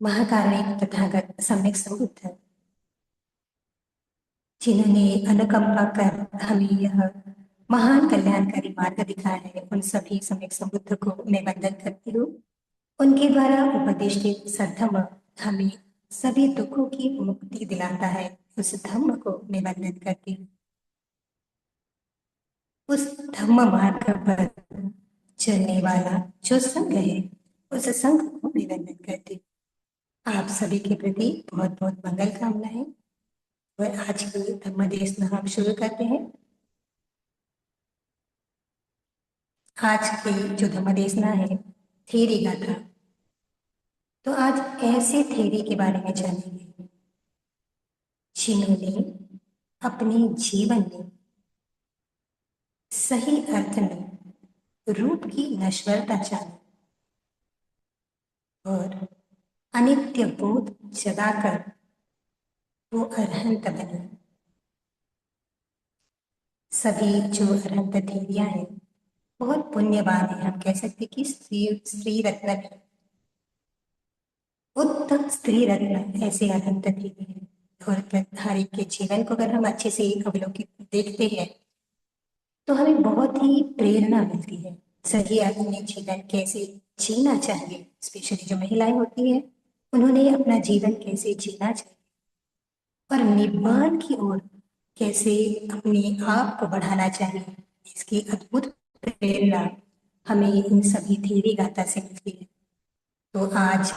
महाकारुणिक तथागत सम्यक संबुद्ध, जिन्होंने अनुकंपा कर हमें यह महान कल्याणकारी मार्ग दिखाया है, उन सभी सम्यक संबुद्ध को मैं वंदन करती हूँ। उनके द्वारा उपदेशित सद्धम्म हमें सभी दुखों की मुक्ति दिलाता है। उस धम्म को मैं वंदन करती हूँ। उस धम्म मार्ग पर चलने वाला जो संघ है, उस संघ को मैं वंदन करती हूँ। आप सभी के प्रति बहुत बहुत मंगल कामनाएं। और आज की धम्म देशना हम शुरू करते हैं। आज की जो धम्म देशना है, थेरी गाथा। तो आज ऐसे थेरी के बारे में जानेंगे जिन्होंने अपने जीवन में सही अर्थ में रूप की नश्वरता जानी और अनित्य बोध जगाकर वो अरहंत बने। सभी जो अरहंत थेरियां हैं बहुत पुण्यवान है। हम कह सकते कि स्त्री रत्न भी, उत्तम स्त्री रत्न ऐसे अरहंत थेरी है। और हर एक के जीवन को अगर हम अच्छे से अवलोकित देखते हैं तो हमें बहुत ही प्रेरणा मिलती है। सही अपने जीवन कैसे जीना चाहिए, स्पेशली जो महिलाएं होती हैं, उन्होंने अपना जीवन कैसे जीना चाहिए और निब्बान की ओर कैसे अपने आप को बढ़ाना चाहिए, इसकी अद्भुत प्रेरणा हमें इन सभी थेरी गाथा से मिलती है। तो आज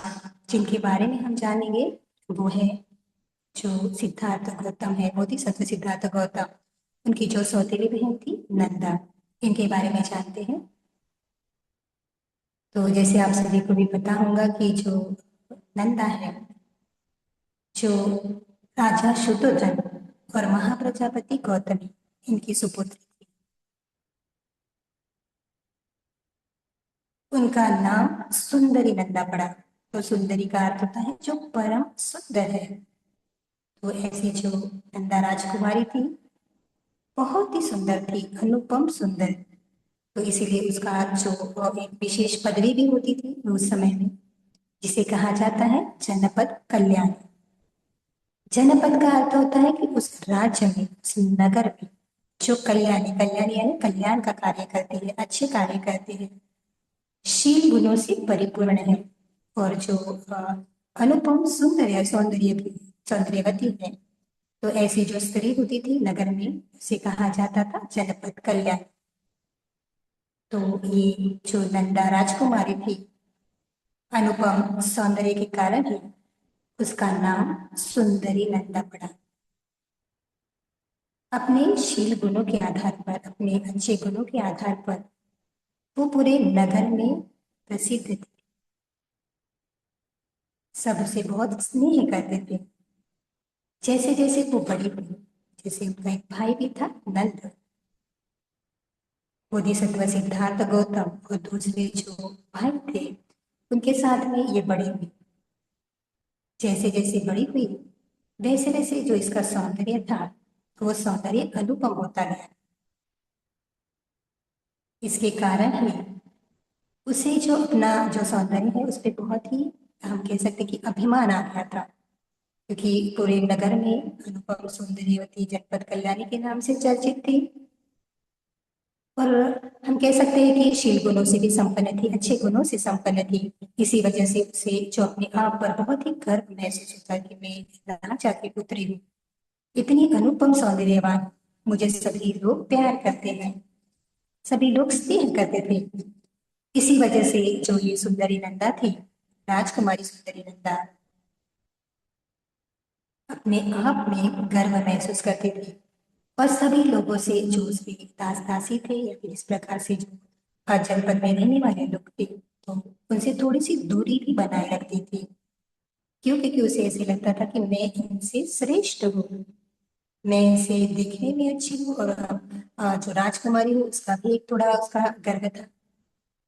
जिनके बारे में हम जानेंगे वो है जो सिद्धार्थ गौतम है, बोधिसत्व सिद्धार्थ गौतम। उनकी जो सौतेली बहन थी नंदा, इनके बारे में जानते हैं। तो जैसे आप सभी को भी पता होगा कि जो नंदा है, जो राजा शुद्धोधन और महाप्रजापति गौतमी, इनकी सुपुत्री थी। उनका नाम सुंदरी नंदा पड़ा। तो सुंदरी का अर्थ होता है जो परम सुंदर है। तो ऐसी जो नंदा राजकुमारी थी बहुत ही सुंदर थी, अनुपम सुंदर। तो इसीलिए उसका जो एक विशेष पदवी भी होती थी उस समय में, जिसे कहा जाता है जनपद कल्याण। जनपद का अर्थ होता है कि उस राज्य में, उस नगर में जो कल्याणी, कल्याणी यानी कल्याण का कार्य करती है, अच्छे कार्य करती है, शील गुणों से परिपूर्ण है और जो अनुपम सुंदर है, सौंदर्य भी सौंदर्यवती है। तो ऐसी जो स्त्री होती थी नगर में, उसे कहा जाता था जनपद कल्याण। तो ये जो नंदा राजकुमारी थी, अनुपम सौंदर्य के कारण ही उसका नाम सुंदरी नंदा पड़ा। अपने शील गुणों के आधार पर, अपने अच्छे गुणों के आधार पर वो पूरे नगर में प्रसिद्ध थी। सब उसे बहुत स्नेह करते थे। जैसे जैसे वो बड़ी हुई, जैसे उनका एक भाई भी था नंद, बोधिसत्व सिद्धार्थ गौतम, और दूसरे जो भाई थे उनके साथ में ये बड़ी हुई। जैसे जैसे बड़ी हुई वैसे वैसे जो इसका सौंदर्य था वो सौंदर्य अनुपम होता गया। इसके कारण ही उसे जो अपना जो सौंदर्य है उस पर बहुत ही, हम कह सकते कि अभिमान आ गया था। क्योंकि पूरे नगर में अनुपम सुंदरीवती जनपद कल्याणी के नाम से चर्चित थी और हम कह सकते हैं कि शील गुणों से भी संपन्न थी, अच्छे गुणों से संपन्न थी। इसी वजह से उसे जो अपने आप पर बहुत ही गर्व महसूस होता कि मैं राजा की पुत्री हूँ, इतनी अनुपम सौंदर्यवान, मुझे सभी लोग प्यार करते हैं, सभी लोग स्नेह करते थे। इसी वजह से जो ये सुंदरी नंदा थी, राजकुमारी सुंदरी नंदा, अपने आप में गर्व महसूस करती थी और सभी लोगों से जो उसके दास दासी थे या फिर इस प्रकार से जो जनपद में रहने वाले लोग थे, तो उनसे थोड़ी सी दूरी भी बनाए रखती थी। क्यों? क्योंकि उसे ऐसे लगता था कि मैं इनसे श्रेष्ठ हूँ, मैं इनसे दिखने में अच्छी हूँ और जो राजकुमारी हूँ उसका भी एक थोड़ा उसका गर्व था।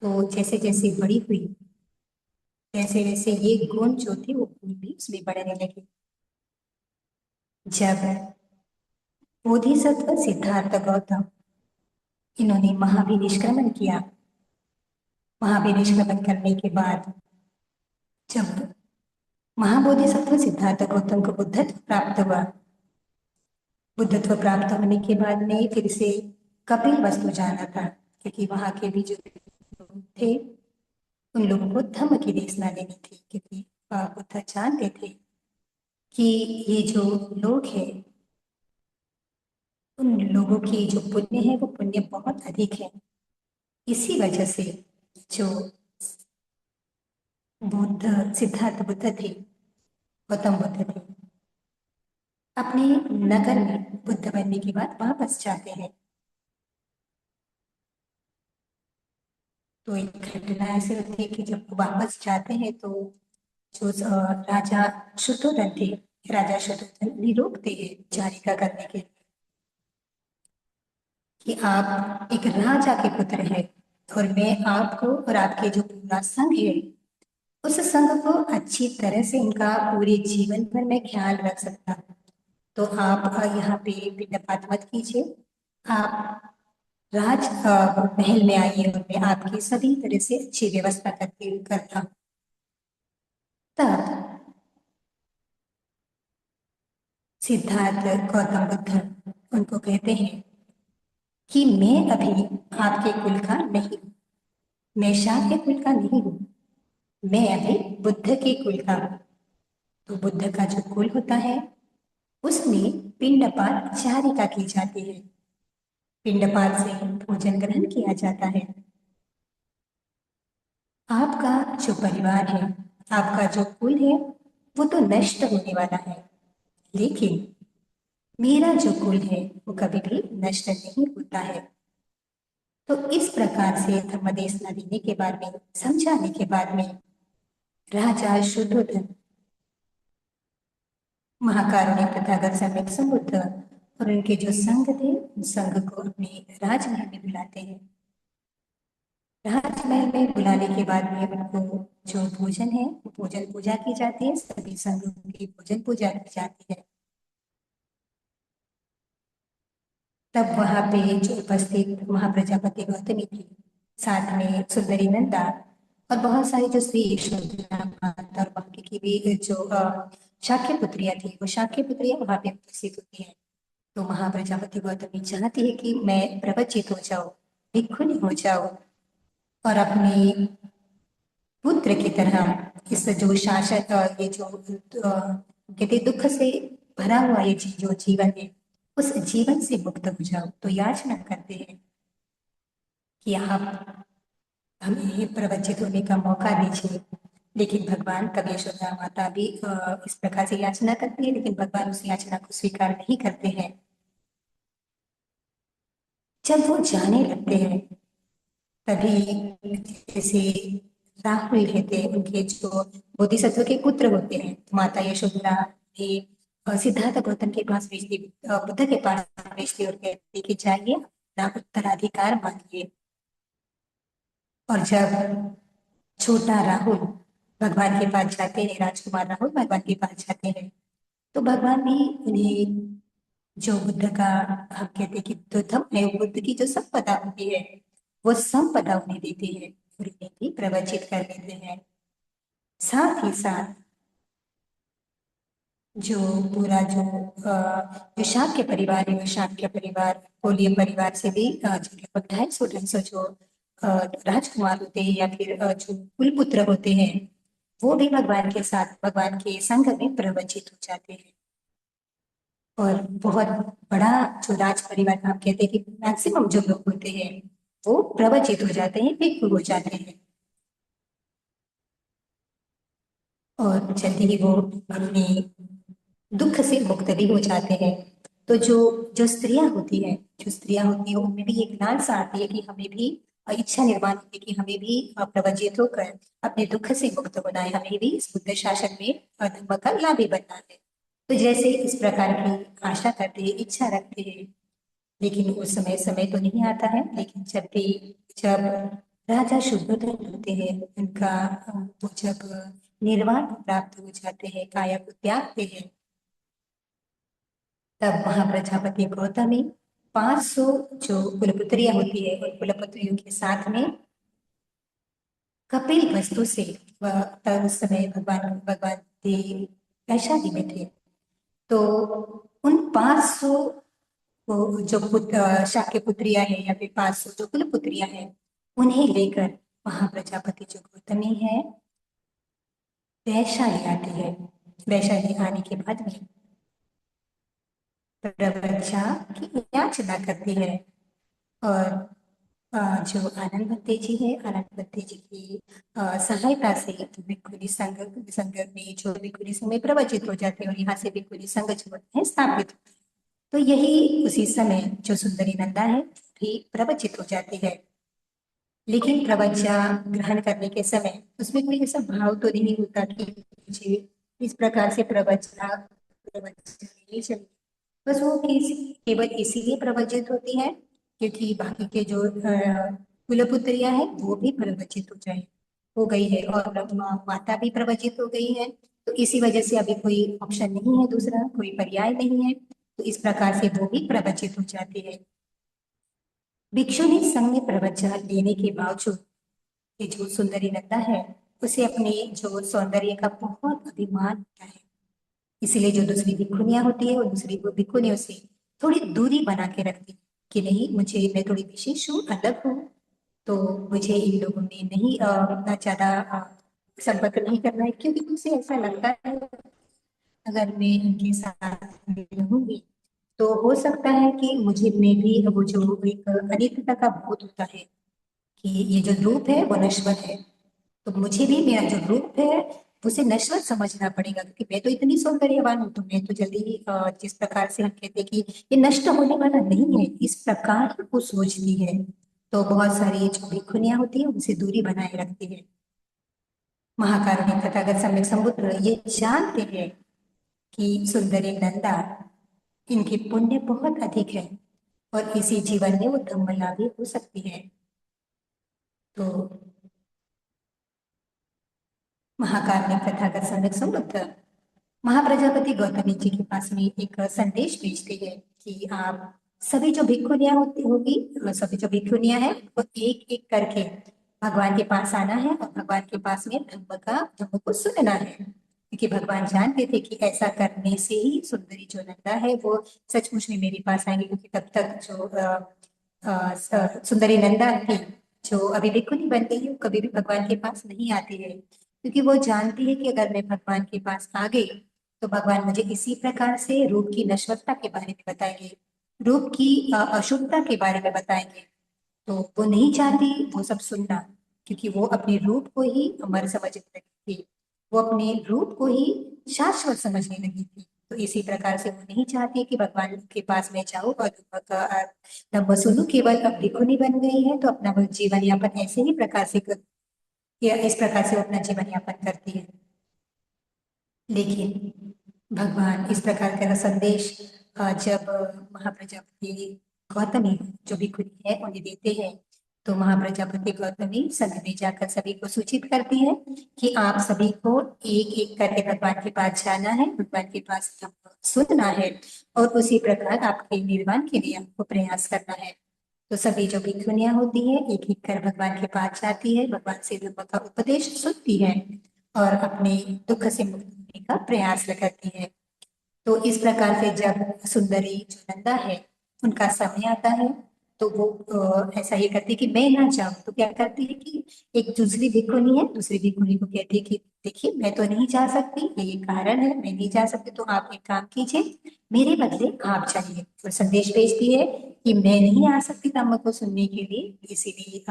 तो जैसे जैसे बड़ी हुई वैसे वैसे ये गुण जो थे वो गुण भी उसमें बढ़ने लगे। जब बोधिसत्व सिद्धार्थ गौतम, इन्होंने महाभिनिष्क्रमण किया, महाभिनिष्क्रमण करने के बाद जब महाबोधिसत्व सिद्धार्थ गौतम को बुद्धत्व प्राप्त हुआ। बुद्धत्व प्राप्त होने के बाद में फिर से कपिल वस्तु जाना था, क्योंकि वहां के भी जो लोग थे उन लोगों को धम्म की देशना लेनी थी, क्योंकि बुद्ध जानते थे कि ये जो लोग हैं उन लोगों की जो पुण्य है वो पुण्य बहुत अधिक है। इसी वजह से जो बुद्ध सिद्धार्थ बुद्ध थे, गौतम बुद्ध थे, अपने नगर में बुद्ध बनने के बाद वापस जाते हैं। तो एक घटना ऐसे होती है कि जब वो वापस जाते हैं तो जो राजा शुद्धोधन थे, राजा शुद्धोधन उन्हें रोकते हैं जारिका करने के लिए कि आप एक राजा के पुत्र हैं और मैं आपको और आपके जो पूरा संघ है उस संघ को अच्छी तरह से इनका पूरे जीवन भर में ख्याल रख सकता हूँ। तो आप यहाँ पे पिंडपात मत कीजिए, आप राज महल में आइए और मैं आपकी सभी तरह से अच्छी व्यवस्था करके करता हूँ। तब सिद्धार्थ गौतम बुद्ध उनको कहते हैं कि मैं अभी आपके कुल का नहीं हूँ, मैं शाक्य कुल का नहीं हूँ, मैं अभी बुद्ध के कुल का हूँ। तो बुद्ध का जो कुल होता है उसमें पिंडपात चारिका की जाती है, पिंडपात से भोजन ग्रहण किया जाता है। आपका जो परिवार है, आपका जो कुल है वो तो नष्ट होने वाला है, लेकिन मेरा जो कुल है वो कभी भी नष्ट नहीं होता है। तो इस प्रकार से धर्मदेशना देने के बाद में, समझाने के बाद में राजा शुद्धोधन महाकारुण्य तथागत सम्यक संबुद्ध और उनके जो संघ थे उन संघ को अपने राजमहल में बुलाते हैं। राजमहल में बुलाने के बाद में उनको जो भोजन है वो भोजन पूजा की जाती है, सभी संघों की भोजन पूजा की जाती है। तब वहां पे जो उपस्थित महाप्रजापति गौतमी थी, साथ में सुंदरी नंदा और बहुत सारी जो श्री यशोधरा माता और बाकी की भी जो शाक्य पुत्रियां थी वो शाक्य पुत्रियां वहां पे उपस्थित होती हैं। तो महाप्रजापति गौतमी चाहती है कि मैं प्रवचित हो जाऊं, भिक्षुनी हो जाऊं और अपने पुत्र की तरह इस जो शासक ये जो कहते दुख से भरा हुआ ये जो जीवन है उस जीवन से मुक्त हो जाओ। तो याचना करते हैं कि आप हमें प्रवचित होने का मौका दीजिए। लेकिन भगवान तब यशोदा माता भी इस प्रकार से याचना करती है, लेकिन भगवान उस याचना को स्वीकार नहीं करते हैं। जब वो जाने लगते हैं तभी जैसे राहुल रहते हैं, उनके जो बोधिसत्व के पुत्र होते हैं, माता यशोधरा भी सिद्धार्थ गौतम के पास भेजती, बुद्ध के पास भेजती और कहती कि जाइए अपना उत्तराधिकार मांगिए। और जब छोटा राहुल भगवान के पास जाते हैं, राजकुमार राहुल भगवान के पास जाते हैं, तो भगवान भी उन्हें जो बुद्ध का हम कहते हैं कि द्योतम है, बुद्ध की जो संपदा होती है वो संपदा उन्हें देते हैं और उन्हें भी प्रवचित कर देते हैं। साथ ही साथ जो पूरा जो शाक्य परिवार है, वो शाक्य परिवार कोलिय परिवार से भी जो लगभग 250 जो राजकुमार होते हैं या फिर जो कुलपुत्र होते हैं वो भी भगवान के साथ भगवान के संघ में प्रवचित हो जाते हैं। और बहुत बड़ा जो राज परिवार का हम कहते हैं कि मैक्सिमम जो लोग होते हैं वो प्रवचित हो जाते हैं, भिक्षु हो जाते हैं और जल्दी ही वो अपने दुख से मुक्त भी हो जाते हैं। तो जो जो स्त्रियां होती है, जो स्त्रियां होती है उनमें भी एक लालसा आती है कि हमें भी इच्छा निर्माण होती है कि हमें भी प्रवचित होकर अपने दुख से मुक्त होना है, हमें भी इस बुद्ध शासन में धर्म का लाभी बनना है। तो जैसे इस प्रकार की आशा करते हैं, इच्छा रखते हैं, लेकिन उस समय समय तो नहीं आता है। लेकिन जब राजा शुद्धोधन होते हैं उनका वो जब निर्वाण प्राप्त हो जाते हैं, काया को त्यागते हैं, तब वहां प्रजापति गौतमी 500 जो कुलपुत्रियां होती है उन कुलपुत्रियों के साथ में कपिल वस्तु से तब उस समय भगवान भगवान थे वैशाली में थे। तो उन 500 जो शाक्य पुत्रियां हैं या फिर 500 जो कुल पुत्रियां हैं, उन्हें लेकर महाप्रजापति जो गौतमी है वैशाली आती है। वैशाली आने के बाद में प्रवृक्षा की याचना करती है। और जो आनंद बत्ते जी है, आनंद बत्ते जी की सहायता से भिक्खुनी संघ संघ में जो भिक्खुनी संघ में प्रवचित हो जाते हैं और यहाँ से भिक्खुनी संघ जो है स्थापित होते हैं। तो यही उसी समय जो सुंदरी नंदा है भी प्रवचित हो जाती है। लेकिन प्रवचन ग्रहण करने के समय उसमें कोई ऐसा भाव तो नहीं होता कि मुझे इस प्रकार से प्रवचन प्रवचन नहीं चाहिए। बस वो केवल इसीलिए प्रवचित होती है क्योंकि बाकी के जो कुलपुत्रियां हैं वो भी प्रवचित हो गई है और माता भी प्रवचित हो गई है। तो इसी वजह से अभी कोई ऑप्शन नहीं है, दूसरा कोई पर्याय नहीं है, तो इस प्रकार से वो भी प्रवचित हो जाती है। भिक्षुणी संघ में प्रवचन लेने के बावजूद ये जो सुंदरी नंदा है उसे अपने जो सौंदर्य का बहुत अभिमान होता है। इसीलिए जो दूसरी भिक्षुनियां होती है वो दूसरी वो भिक्षुनियों से थोड़ी दूरी बना के रखती है कि नहीं, मुझे मैं थोड़ी विशेष हूँ, अलग हूँ, तो मुझे इन लोगों में नहीं इतना ज्यादा संपर्क नहीं करना है, क्योंकि उसे ऐसा लगता है अगर मैं इनके साथ रहूंगी तो हो सकता है कि मुझे में भी वो जो एक अनित्यता का बोध होता है कि ये जो रूप है वो नश्वर है, तो मुझे भी मेरा जो रूप है उसे नश्वर समझना पड़ेगा, क्योंकि मैं तो इतनी सौंदर्यवान हूँ, तो मैं तो जल्दी ही जिस प्रकार से हम कहते हैं कि ये नष्ट होने वाला नहीं है, इस प्रकार वो सोचती है। तो बहुत सारी जो भिक्षुनियां होती है उनसे दूरी बनाए रखती है। महाकारुणिक तथागत सम्यक संबुद्ध ये जानते हैं कि सुंदरी नंदा इनके पुण्य बहुत अधिक है और इसी जीवन में वो धम्मलाभी हो सकती है। तो महाकारुणिक तथागत सम्यक संबुद्ध महाप्रजापति गौतमी जी के पास में एक संदेश भेजते हैं कि आप सभी जो भिक्षुनियां होती होगी, सभी जो भिक्षुनियां हैं वो एक एक करके भगवान के पास आना है और भगवान के पास में धम्म को सुनना है, क्योंकि भगवान जानते थे कि ऐसा करने से ही सुंदरी जो नंदा है वो सचमुच में मेरे पास आएंगे, क्योंकि तब तक जो सुंदरी नंदा थी जो अभी भिक्षुनी बन गई है वो कभी भी भगवान के पास नहीं आती है, क्योंकि वो जानती है कि अगर मैं भगवान के पास आ गई तो भगवान मुझे इसी प्रकार से रूप की नश्वरता के बारे में बताएंगे, रूप की अशुद्धता के बारे में बताएंगे। तो वो नहीं चाहती वो सब सुनना, क्योंकि वो अपने रूप को ही अमर समझने लगी थी, वो अपने रूप को ही शाश्वत समझने लगी थी। तो इसी प्रकार से वो नहीं चाहती कि भगवान के पास मैं जाऊं और तब वसुलु केवल अब भिक्षुनी बन गई है तो अपना वो जीवन यापन ऐसे ही प्रकार से या इस प्रकार से वो अपना जीवन यापन करती है। लेकिन भगवान इस प्रकार का संदेश जब महाप्रजापति गौतमी जो भी खुद है उन्हें देते हैं, तो महाप्रजापति गौतमी संघ में जाकर सभी को सूचित करती है कि आप सभी को एक एक करके भगवान के पास जाना है, भगवान के पास सुनना है और उसी प्रकार आपके निर्वाण के लिए आपको प्रयास करना है। तो सभी जो भिक्षुनियां होती है एक एक कर भगवान के पास जाती है, भगवान से धर्म का उपदेश सुनती है और अपने दुख से मुक्त होने का प्रयास करती है। तो इस प्रकार से जब सुंदरी जो नंदा है उनका समय आता है तो वो ऐसा ये करती है कि मैं ना जाऊं, तो क्या करती है कि एक दूसरी भिक्षुनी है, दूसरी भिक्षुनी को कहती है कि देखिए मैं तो नहीं जा सकती, ये कारण है मैं नहीं जा सकती, तो आप एक काम कीजिए मेरे बदले आप जाइए। और संदेश भेजती है कि मैं नहीं आ सकती धम्म को सुनने के लिए, इसीलिए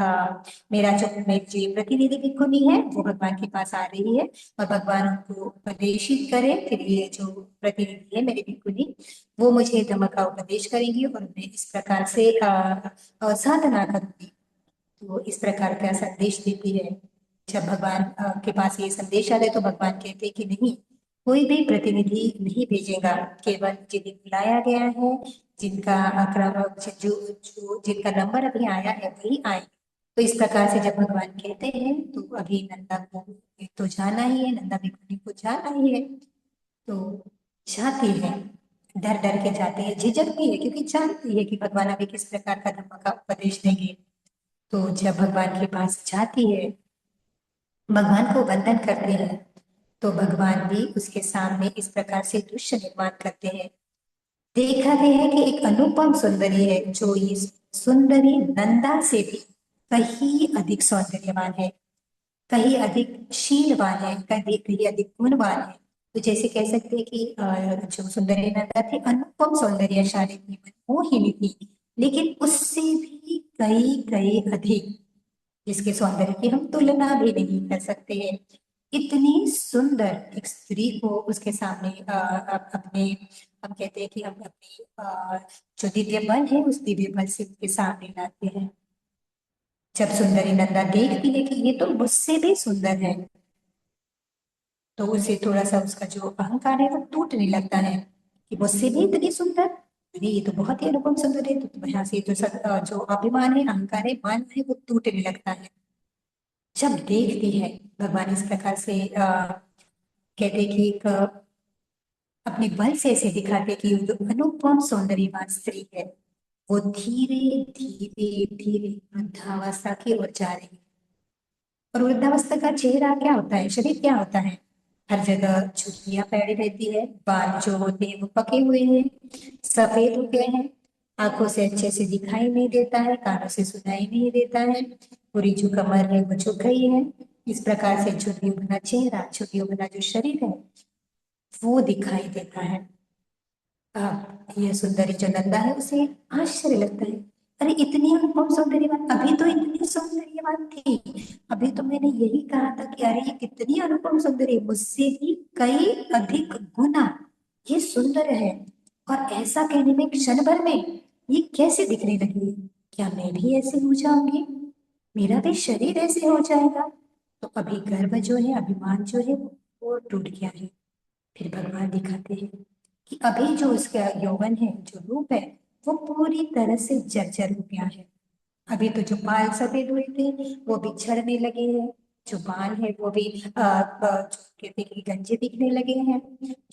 मेरा जो मेरी जो प्रतिनिधि भिक्षुनी है वो भगवान के पास आ रही है और भगवान उनको उपदेशित करे, फिर ये जो प्रतिनिधि है मेरी भिक्षुनी वो मुझे धम्म का उपदेश करेंगी और मैं इस प्रकार से साधना करूंगी। तो इस प्रकार का संदेश देती है। जब भगवान के पास ये संदेश आता है तो भगवान कहते हैं कि नहीं, कोई भी प्रतिनिधि नहीं भेजेगा, केवल जिन्हें बुलाया गया है, जिनका जो जो जिनका नंबर अभी आया है वही आए। तो इस प्रकार से जब भगवान कहते हैं तो अभी नंदा को तो जाना ही है, नंदा भिक्षुनी को जाना ही है, तो जाती है, डर डर के जाती है, झिझकती है क्योंकि जानती है कि भगवान अभी किस प्रकार का धर्म का उपदेश देंगे। तो जब भगवान के पास जाती है, भगवान को वंदन करते हैं, तो भगवान भी उसके सामने इस प्रकार से दृश्य निर्माण करते हैं। देखा गया है कि एक अनुपम सुंदरी है जो इस सुंदरी नंदा से भी कहीं अधिक सौंदर्यवान है, कहीं अधिक शीलवान है, कहीं कहीं अधिक गुणवान है। तो जैसे कह सकते हैं कि जो सुंदरी नंदा थी अनुपम सौंदर्यशाली थी, मनमोहिनी थी, लेकिन उससे भी कई कई अधिक, जिसके सौंदर्य की हम तुलना भी नहीं कर सकते हैं। इतनी सुंदर एक स्त्री को उसके सामने अपने, हम कहते हैं कि हम अपनी जो दिव्य बल है उस दिव्य बल से उसके सामने लाते हैं। जब सुंदरी नंदा देखती है कि ये तो मुझसे भी सुंदर है, तो उसे थोड़ा सा उसका जो अहंकार है वो टूटने लगता है कि मुझसे भी इतनी सुंदर, अरे ये तो बहुत ही अनुपम सुंदर है। तो यहाँ से जो जो अभिमान है, अहंकार है, मान है, वो टूटने लगता है। जब देखती है भगवान इस प्रकार से कहते कि एक अपने बल से ऐसे दिखाते कि जो अनुपम सौंदर्यवान स्त्री है वो धीरे धीरे धीरे वृद्धावस्था की ओर जा रही है। और वृद्धावस्था का चेहरा क्या होता है, शरीर क्या होता है, हर जगह झुर्रियां पड़ी रहती है, बाल जो होते हैं वो पके हुए हैं, सफेद हो गए हैं, आंखों से अच्छे से दिखाई नहीं देता है, कानों से सुनाई नहीं देता है, पूरी जो कमर है वो झुक गई है। इस प्रकार से झुर्रियों भरा चेहरा, झुर्रियों भरा जो शरीर है वो दिखाई देता है। यह सुंदरी जो नंदा है उसे आश्चर्य लगता है, अरे इतनी अनुपम सौंदर्यवान, अभी तो इतनी सौंदर्यवान थी, अभी तो मैंने यही कहा था कि अरे ये कितनी अनुपम सुंदरी, मुझसे भी कई अधिक गुना ये सुंदर है, और ऐसा कहने में क्षण भर में ये कैसे दिखने लगी, क्या मैं भी ऐसे हो जाऊंगी, मेरा भी शरीर ऐसे हो जाएगा। तो अभी गर्व जो है, अभिमान जो है वो टूट गया है। फिर भगवान दिखाते हैं कि अभी जो उसका यौवन है, जो रूप है, वो पूरी तरह से जर्जर हो गया है। अभी तो जो बाल सफेद हुए थे वो भी झड़ने लगे हैं, जो बाल है वो भी जो कहते हैं कि गंजे दिखने लगे हैं,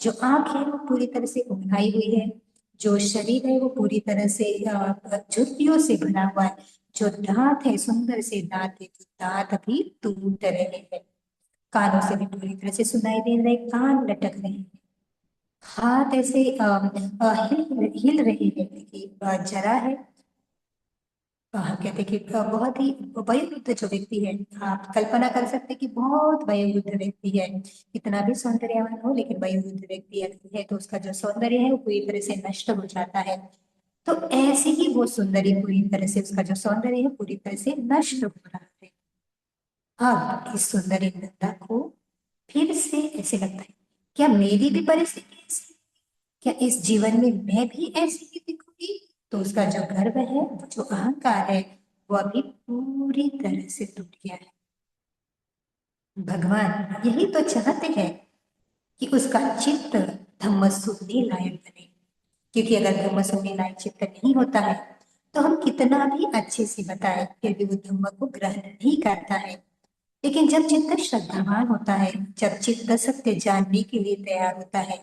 जो आंख है वो पूरी तरह से उंघाई हुई है, जो शरीर है वो पूरी तरह से झुर्रियों से भरा हुआ है, जो दांत है सुंदर से दांत है, तो दांत अभी टूट रहे हैं, कानों से भी पूरी तरह से सुनाई दे रहे, कान लटक रहे हैं, हाथ ऐसे हिल रहे हैं कि जरा है। हम कहते हैं कि बहुत ही वयोवृद्ध जो व्यक्ति है, आप कल्पना कर सकते हैं कि बहुत वयोवृद्ध व्यक्ति है, कितना भी सौंदर्यवान हो लेकिन वयोवृद्ध व्यक्ति अगर है तो उसका जो सौंदर्य है वो पूरी तरह से नष्ट हो जाता है। तो ऐसे ही वो सुंदरी पूरी तरह से, उसका जो सौंदर्य है पूरी तरह से नष्ट हो रहा है। अब इस सुंदरी नंदा को फिर से ऐसे लगता है, क्या मेरी भी परिस्थिति ऐसी, क्या इस जीवन में मैं भी ऐसी ही दिखूंगी। तो उसका जो गर्व है, वो जो अहंकार है, वो अभी पूरी तरह से टूट गया है। भगवान यही तो चाहते हैं कि उसका चित्त धम्म सुनने लायक बने, क्योंकि अगर धम्म सुनने लायक चित्त नहीं होता है तो हम कितना भी अच्छे से बताएं फिर भी वो धम्म को ग्रहण नहीं करता है। लेकिन जब चित्त श्रद्धावान होता है, जब चित्त सत्य जानने के लिए तैयार होता है,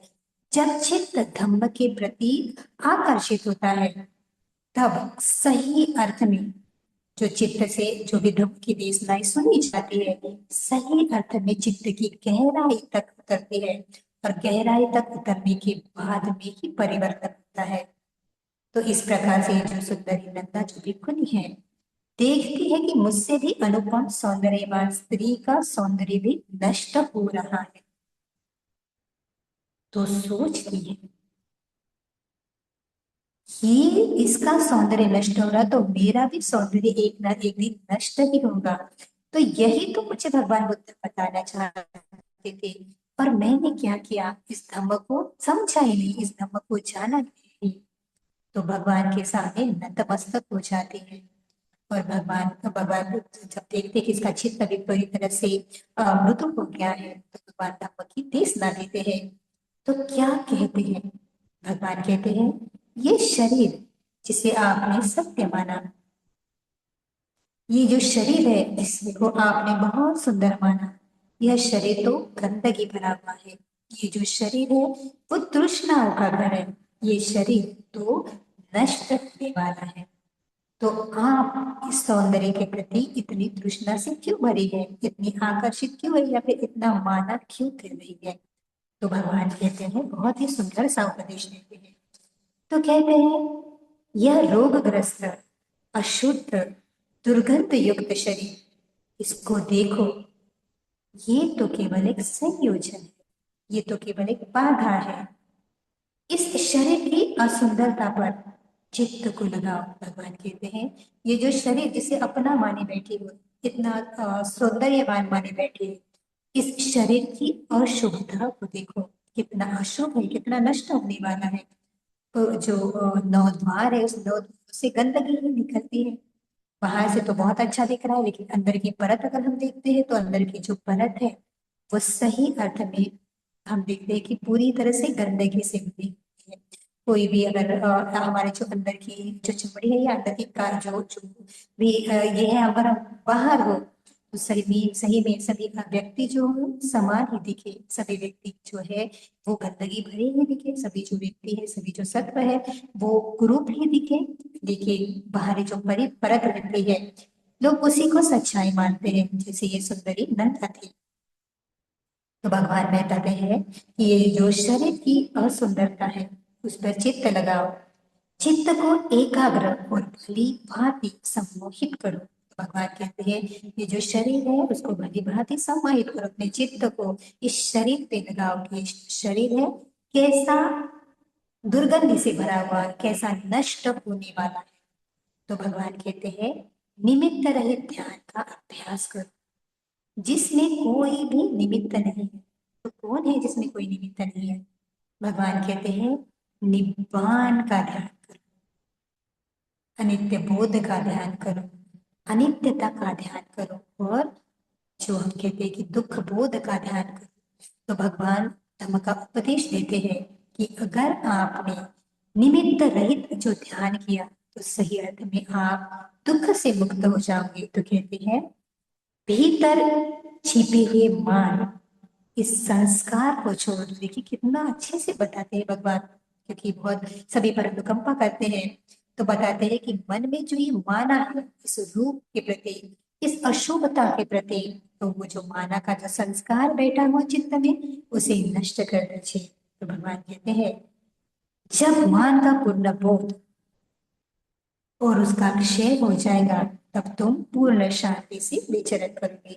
जब चित्त धम्म के प्रति आकर्षित होता है, तब सही अर्थ में जो चित्त से जो भी धम्म की देशनाएं सुनी जाती है, सही अर्थ में चित्त की गहराई तक उतरती है, और गहराई तक उतरने के बाद में ही परिवर्तन होता है। तो इस प्रकार से जो सुंदरी नंदा जो भिक्खुनी है, देखती है कि मुझसे भी अनुपम सौंदर्यवान स्त्री का सौंदर्य भी नष्ट हो रहा है, तो सोचती है कि इसका सौंदर्य नष्ट हो रहा तो मेरा भी सौंदर्य एक ना एक दिन नष्ट ही होगा। तो यही तो मुझे भगवान बुद्ध बताना चाहते थे, और मैंने क्या किया, इस धम्म को समझा ही नहीं, इस धम्म को जाना नहीं। तो भगवान के सामने नतमस्तक हो जाते हैं। और भगवान भगवान जब देखते कि इसका चित्त अभी पूरी तरह से मृत्यु हो गया है, तो भगवान धम्म की देशना देते हैं। तो क्या कहते हैं, भगवान कहते हैं ये शरीर जिसे आपने सत्य माना, ये जो शरीर है इसको आपने बहुत सुंदर माना, यह शरीर तो गंदगी भरा हुआ है, ये जो शरीर है वो तृष्णाओं का घर है, ये शरीर तो नष्ट होने वाला है। तो आप इस सौंदर्य के प्रति इतनी तृष्णा से क्यों भरी है, इतनी आकर्षित क्यों है, या फिर इतना माना क्यों कर रही है? तो भगवान कहते हैं, बहुत ही सुंदर सा उपदेश देते हैं। तो कहते हैं, यह रोगग्रस्त, अशुद्ध, दुर्गंध युक्त शरीर, इसको देखो, ये तो केवल एक संयोजन है, ये तो केवल एक बाधा है। इस शरीर की असुंदरता पर चित्त को लगाओ। भगवान कहते हैं, ये जो शरीर जिसे अपना माने बैठे हो, इतना सौंदर्यवान माने बैठे हो, इस शरीर की अशुभता को देखो, कितना अशुभ है, कितना नष्ट होने वाला है। तो जो नौ द्वार है, उस नौ द्वार से गंदगी ही निकलती है। बाहर से तो बहुत अच्छा दिख रहा है, लेकिन अंदर की परत अगर हम देखते हैं, तो अंदर की जो परत है, वो सही अर्थ में हम देखते हैं कि पूरी तरह से गंदगी से भरी हुई है। कोई भी अगर हमारे जो अंदर की जो चमड़ी है, या अंदर की का जो भी ये है, अगर हम बाहर हो, तो सही में सभी का व्यक्ति जो हो समान ही दिखे, सभी व्यक्ति जो है वो गंदगी भरे ही दिखे, सभी जो व्यक्ति है, सभी जो सत्व है, वो कुरूप ही दिखे। लेकिन बाहरी जो परी परत रहती है, लोग उसी को सच्चाई मानते हैं, जैसे ये सुंदरी नंदा थी। तो भगवान बताते हैं कि ये जो शरीर की असुंदरता है, उस पर चित्त लगाओ, चित्त को एकाग्र और भली भांति सम्मोहित करो। तो भगवान कहते हैं, ये जो शरीर है उसको भली भांति सम्मोहित करो, अपने चित्त को इस शरीर पे लगाओ कि शरीर है कैसा दुर्गंधि से भरा हुआ, कैसा नष्ट होने वाला है। तो भगवान कहते हैं, निमित्त रहित ध्यान का अभ्यास करो, जिसमें कोई भी निमित्त नहीं है। तो कौन है जिसमें कोई निमित्त नहीं है? भगवान कहते हैं, निब्बान का ध्यान करो, अनित्य बोध का ध्यान करो, अनित्यता का ध्यान करो, और जो हम कहते हैं कि दुख बोध का ध्यान करो। तो भगवान धम्म का उपदेश देते हैं कि अगर आपने निमित्त रहित जो ध्यान किया, तो सही अर्थ में आप दुख से मुक्त हो जाओगे। तो कहते हैं, भीतर छिपे हुए मान, इस संस्कार को छोड़ दो। देखिए कितना अच्छे से बताते हैं भगवान, क्योंकि बहुत सभी पर अनुकंपा करते हैं। तो बताते हैं कि मन में जो ये माना है इस रूप के प्रति, इस अशुभता के प्रति, तो वो जो माना का जो संस्कार बैठा हुआ चित्त में, उसे नष्ट कर दीजिए। तो भगवान कहते हैं, जब मान का पूर्ण बोध और उसका क्षय हो जाएगा, तब तुम पूर्ण शांति से विचरण करोगे।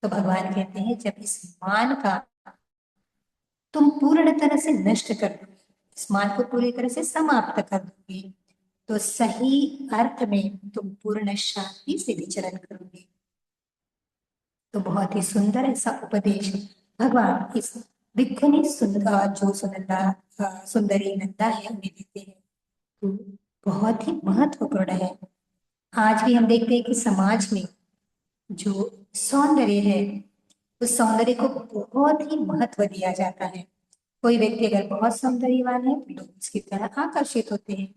तो भगवान कहते हैं, जब इस मान का तुम पूर्ण तरह से नष्ट कर दोगे, इस मान को पूरी तरह से समाप्त कर दोगे, तो सही अर्थ में तुम पूर्ण शांति से विचरण करोगे। तो बहुत ही सुंदर ऐसा उपदेश भगवान इस विघ्न सुंदर जो सुंदरी नंदा है उन्हें देते हैं। तो बहुत ही महत्वपूर्ण है। आज भी हम देखते हैं कि समाज में जो सौंदर्य है, उस सौंदर्य को बहुत ही महत्व दिया जाता है। कोई व्यक्ति अगर बहुत सौंदर्यवान है, तो लोग उसकी तरह आकर्षित होते हैं।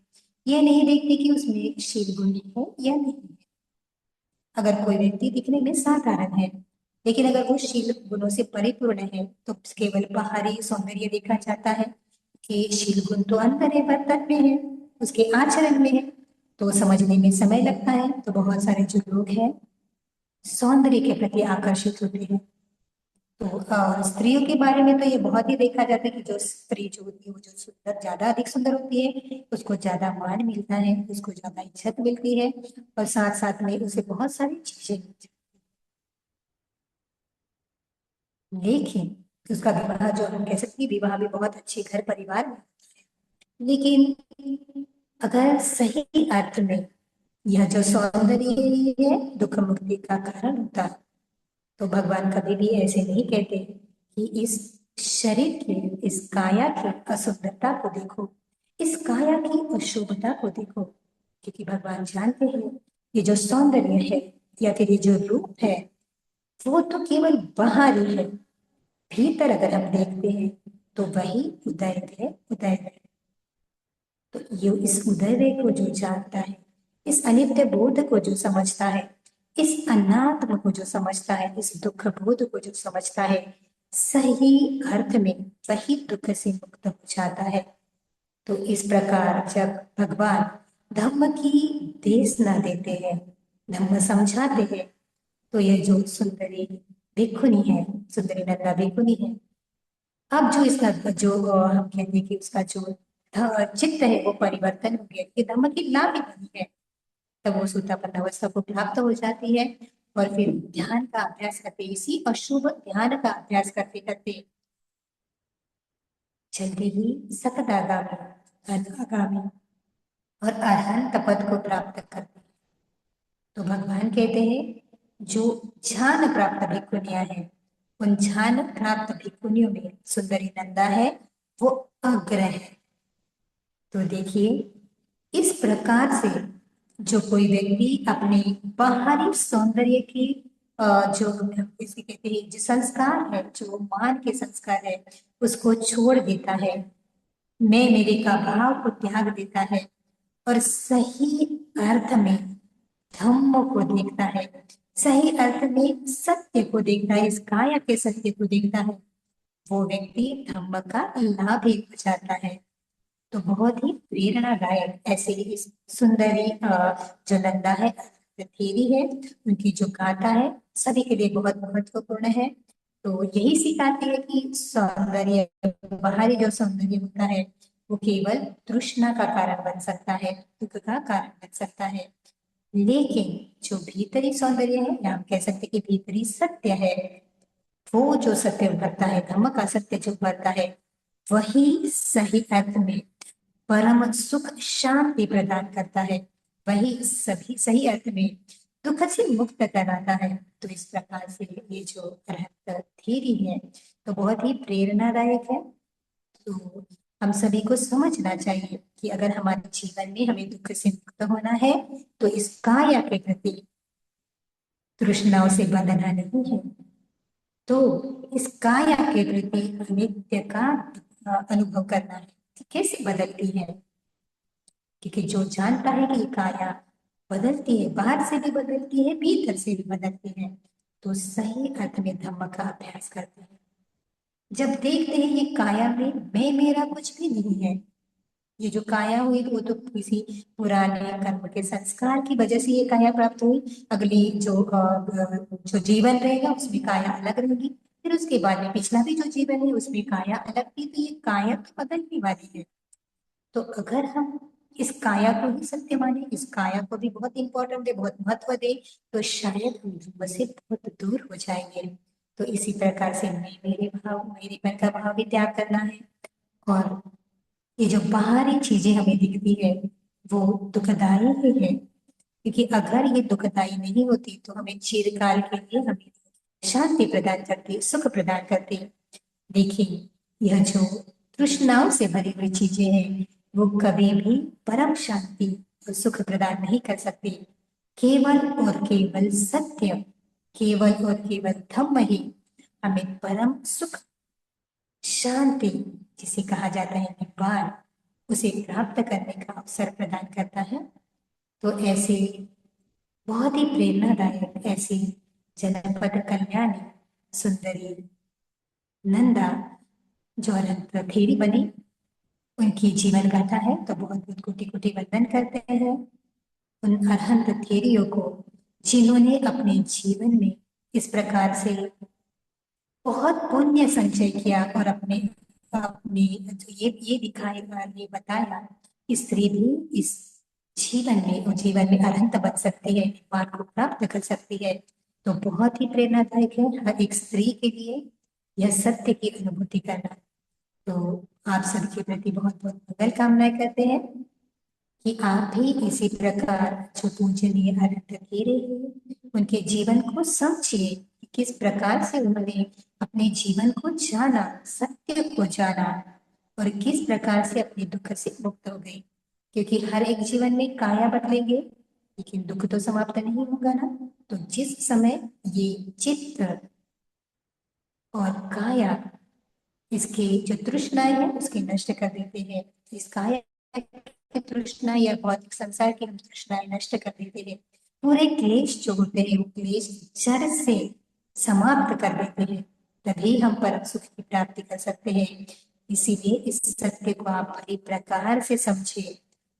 ये नहीं देखते कि उसमें शील गुण है या नहीं है। अगर कोई व्यक्ति दिखने में साधारण है, लेकिन अगर वो शील गुणों से परिपूर्ण है, तो केवल बाहरी सौंदर्य देखा जाता है कि शील गुण तो अंदर है, बर्तन में है, उसके आचरण में है, तो समझने में समय लगता है। तो बहुत सारे जो लोग हैं सौंदर्य के प्रति आकर्षित होते हैं। तो स्त्रियों के बारे में तो ये बहुत ही देखा जाता है कि जो स्त्री जो होती है, वो जो सुंदर, ज्यादा अधिक सुंदर होती है, उसको ज्यादा मान मिलता है, उसको ज्यादा इज्जत मिलती है, और साथ साथ में उसे बहुत सारी चीजें मिलती हैं। लेकिन उसका विवाह जो हम कह सकते हैं, विवाह भी बहुत अच्छे घर परिवार में, लेकिन अगर सही अर्थ में यह जो सौंदर्य है दुख मुक्ति का कारण होता है, तो भगवान कभी भी ऐसे नहीं कहते कि इस शरीर की, इस काया की असुंदरता को देखो, इस काया की अशुभता को देखो, क्योंकि भगवान जानते हैं ये जो सौंदर्य है या फिर ये जो रूप है, वो तो केवल बाहरी है। भीतर अगर हम देखते हैं, तो वही उदय है, उदय है। तो ये इस उदय को जो जानता है, इस अनित्य बोध को जो समझता है, इस अनात्म को जो समझता है, इस दुख बोध को जो समझता है, सही अर्थ में वही दुख से मुक्त हो जाता है। तो इस प्रकार जब भगवान धम्म की देश न देते हैं, धम्म समझाते हैं। तो यह जो सुंदरी भिक्षुनी है, सुंदरी नंदा भिक्षुनी है, अब जो इसका जो हम कहते हैं कि उसका जो चित्त है वो परिवर्तन हो गया कि धम्म की लाभ नहीं है। तब वो सुतापन्न अवस्था को प्राप्त हो जाती है और फिर ध्यान का अभ्यास करते, इसी अशुभ ध्यान का अभ्यास करते करते जल्दी ही सकदागामी, अनागामी और अरहंत पद को प्राप्त करते हैं। तो भगवान कहते हैं जो ध्यान प्राप्त भिक्षुनियां हैं, उन ध्यान प्राप्त भिक्षुनियों में सुंदरी नंदा है वो अग्र है। तो देखिए इस प्रकार से जो कोई व्यक्ति अपने बाहरी सौंदर्य की जो इसे कहते हैं जो संस्कार है, जो मान के संस्कार है, उसको छोड़ देता है, मैं मेरे का भाव को त्याग देता है और सही अर्थ में धम्म को देखता है, सही अर्थ में सत्य को देखता है, इस काया के सत्य को देखता है, वो व्यक्ति धम्म का लाभ ही हो जाता है। तो बहुत ही प्रेरणादायक ऐसे ही इस सुंदरी जो नंदा है, थेरी है, उनकी जो गाथा है सभी के लिए बहुत महत्वपूर्ण है। तो यही सिखाती है कि सौंदर्य, बाहरी जो सौंदर्य होता है वो केवल तृष्णा का कारण बन सकता है, दुख का कारण बन सकता है, लेकिन जो भीतरी सौंदर्य है या हम कह सकते हैं कि भीतरी सत्य है, वो जो सत्य उभरता है, धम्म का सत्य जो उभरता है, वही सही अर्थ में परम सुख शांति प्रदान करता है, वही सभी सही अर्थ में दुख से मुक्त कराता है। तो इस प्रकार से ये जो रहत थ्योरी है तो बहुत ही प्रेरणादायक है। तो हम सभी को समझना चाहिए कि अगर हमारे जीवन में हमें दुख से मुक्त होना है तो इस काया के प्रति तृष्णाओं से बंधना नहीं है, तो इस काया के प्रति अनित्य का अनुभव करना है कि कैसे बदलती है। क्योंकि जो जानता है कि काया बदलती है, बाहर से भी बदलती है, भीतर से भी बदलती है, तो सही अर्थ में धम्म का अभ्यास करते हैं। जब देखते हैं ये काया में मैं मेरा कुछ भी नहीं है, ये जो काया हुई वो तो किसी पुराने कर्म के संस्कार की वजह से ये काया प्राप्त हुई, अगली जो जीवन रहेगा उसमें काया अलग रहेगी, फिर उसके बाद में पिछला भी जो जीवन है उसमें काया अलग थी, तो ये काया तो बदलने वाली है। तो अगर हम इस काया को ही सत्य माने, इस काया को भी बहुत इंपॉर्टेंट है, बहुत महत्व दे, तो शायद हम धर्म से बहुत दूर हो जाएंगे। तो इसी प्रकार से मैं मेरे भाव, मेरेपन का भाव भी त्याग करना है, और ये जो बाहरी चीजें हमें दिखती है वो दुखदाई ही है, क्योंकि अगर ये दुखदाई नहीं होती तो हमें चिरकाल के लिए हमें शांति प्रदान करती, सुख प्रदान करती। देखिए यह जो तृष्णाओं से भरी हुई चीजें हैं वो कभी भी परम शांति और सुख प्रदान नहीं कर सकती। केवल और केवल सत्य, केवल और केवल धम्म ही हमें परम सुख, शांति जिसे कहा जाता है निब्बान, उसे प्राप्त करने का अवसर प्रदान करता है। तो ऐसे बहुत ही प्रेरणादायक ऐसी जनपद कल्याणी सुंदरी नंदा जो अनंत थेरी बनी, उनकी जीवन गाथा है, तो बहुत बहुत कोटि कोटि वंदन करते हैं उन अरहंत थेरियों को जिन्होंने अपने जीवन में इस प्रकार से बहुत पुण्य संचय किया और अपने अपने जो ये दिखाया, ये बताया कि स्त्री भी इस जीवन में अनंत बन सकती है, निब्बान को प्राप्त कर सकती है। तो बहुत ही प्रेरणादायक है हर एक स्त्री के लिए यह सत्य की अनुभूति करना। तो आप सबके प्रति बहुत बहुत मंगल कामनाएं करते हैं कि आप भी इसी प्रकार जो पूजनीय अनंत घेरे हैं उनके जीवन को समझिए कि किस प्रकार से उन्होंने अपने जीवन को जाना, सत्य को जाना, और किस प्रकार से अपने दुख से मुक्त हो गए। क्योंकि हर एक जीवन में काया बदलेंगे लेकिन दुख तो समाप्त नहीं होगा ना। तो जिस समय ये चित्त और काया इसके जो तृष्णाएं है उसके नष्ट कर देते हैं, इस काया की तृष्णा या भौतिक संसार की हम तृष्णाएं नष्ट कर देते हैं, पूरे क्लेश जो होते हैं वो क्लेश जड़ से समाप्त कर देते हैं, तभी हम परम सुख की प्राप्ति कर सकते हैं। इसीलिए इस सत्य को आप बड़ी प्रकार से समझे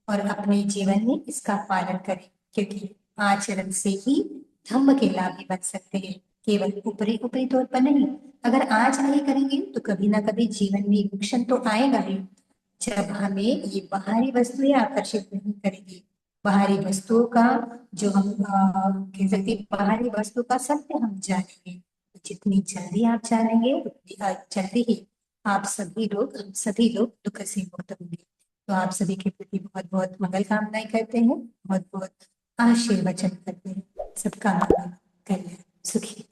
और अपने जीवन में इसका पालन करें, क्योंकि आचरण से ही धम्म के लाभी बन सकते हैं, केवल ऊपरी ऊपरी तौर पर नहीं। अगर आज नहीं करेंगे तो कभी ना कभी जीवन में नुकसान तो आएगा ही, जब हमें ये बाहरी वस्तुएं आकर्षित नहीं करेंगी। बाहरी वस्तुओं का जो हम कह सकते हैं, बाहरी वस्तु का सत्य हम जानेंगे, तो जितनी जल्दी आप जानेंगे उतनी जल्दी ही आप सभी लोग, हम सभी लोग दुख से मुक्त होंगे। तो आप सभी के प्रति बहुत बहुत मंगल कामनाएं करते हैं, बहुत बहुत आशीर्वचन करते हैं। सबका मंगल, कल्याण, सुखी।